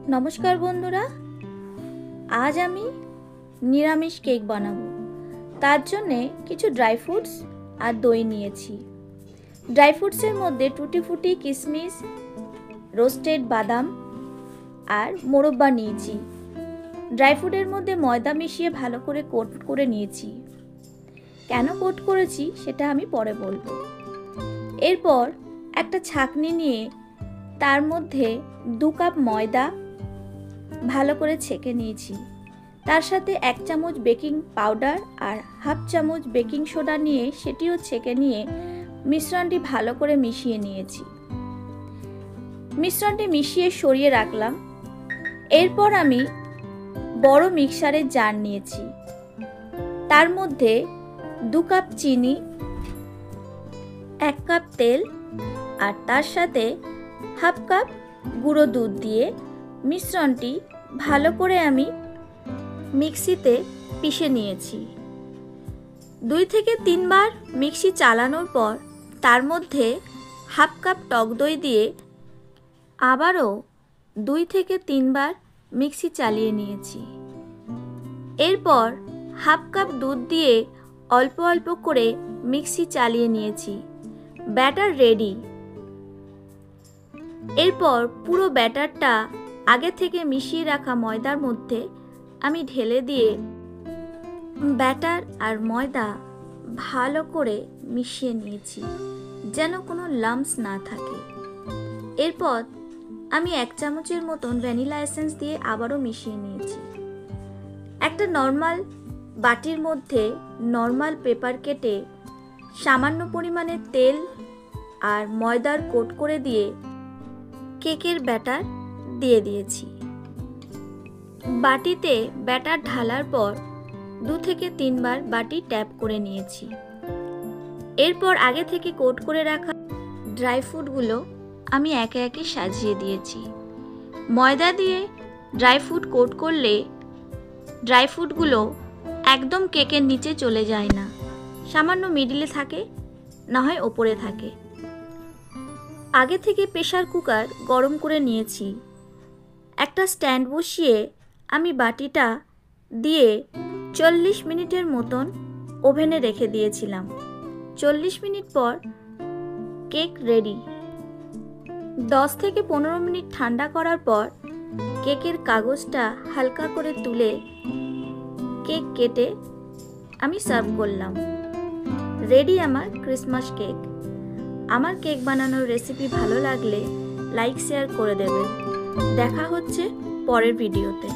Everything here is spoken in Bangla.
নমস্কার বন্ধুরা, আজ আমি নিরামিষ কেক বানাবো। তার জন্য কিছু ড্রাই ফ্রুটস আর দই নিয়েছি। ড্রাই ফ্রুটসের মধ্যে টুটি ফুটি, কিশমিশ, রোস্টেড বাদাম আর মোরব্বা নিয়েছি। ড্রাই ফ্রুটের মধ্যে ময়দা মিশিয়ে ভালো করে কোট করে নিয়েছি। কেন কোট করেছি সেটা আমি পরে বলবো। এরপর একটা ছাঁকনি নিয়ে তার মধ্যে 2 কাপ ময়দা ভালো করে ছেঁকে নিয়েছি। তার সাথে 1 চামচ বেকিং পাউডার আর হাফ চামচ বেকিং সোডা নিয়ে সেটিও ছেঁকে নিয়ে মিশ্রণটি ভালো করে মিশিয়ে নিয়েছি। মিশ্রণটি মিশিয়ে সরিয়ে রাখলাম। এরপর আমি বড় মিক্সারের জার নিয়েছি। তার মধ্যে 2 কাপ চিনি, 1 কাপ তেল আর তার সাথে হাফ কাপ গুঁড়ো দুধ দিয়ে মিশ্রণটি ভালো করে আমি মিক্সিতে পিষে নিয়েছি। 2 থেকে 3 বার মিক্সি চালানোর পর তার মধ্যে হাফ কাপ টক দই দিয়ে আবারও 2 থেকে 3 বার মিক্সি চালিয়ে নিয়েছি। এরপর হাফ কাপ দুধ দিয়ে অল্প অল্প করে মিক্সি চালিয়ে নিয়েছি। Batter ready. এরপর পুরো ব্যাটারটা আগে থেকে মিশিয়ে রাখা ময়দার মধ্যে আমি ঢেলে দিয়ে ব্যাটার আর ময়দা ভালো করে মিশিয়ে নিয়েছি, যেন কোনো লাম্পস না থাকে। এরপর আমি 1 চামচের মতন ভ্যানিলা এসেন্স দিয়ে আবারও মিশিয়ে নিয়েছি। একটা নর্মাল বাটির মধ্যে নর্মাল পেপার কেটে সামান্য পরিমাণে তেল আর ময়দার কোট করে দিয়ে কেকের ব্যাটার দিয়ে দিয়েছি। বাটিতে ব্যাটার ঢালার পর 2 থেকে 3 বার বাটি ট্যাপ করে নিয়েছি। এরপর আগে থেকে কোট করে রাখা ড্রাই ফ্রুটগুলো আমি একে একে সাজিয়ে দিয়েছি। ময়দা দিয়ে ড্রাই ফ্রুট কোট করলে ড্রাই ফ্রুটগুলো একদম কেকের নিচে চলে যায় না, সামান্য মিডিলে থাকে, না হয় ওপরে থাকে। আগে থেকে প্রেসার কুকার গরম করে নিয়েছি। একটা স্ট্যান্ড বসিয়ে আমি বাটিটা দিয়ে 40 মিনিটের মতন ওভেনে রেখে দিয়েছিলাম। 40 মিনিট পর কেক রেডি। 10 থেকে 15 মিনিট ঠান্ডা করার পর কেকের কাগজটা হালকা করে তুলে কেক কেটে আমি সার্ভ করলাম। রেডি আমার ক্রিসমাস কেক। আমার কেক বানানোর রেসিপি ভালো লাগলে লাইক শেয়ার করে দেবেন। দেখা হচ্ছে পরের ভিডিওতে।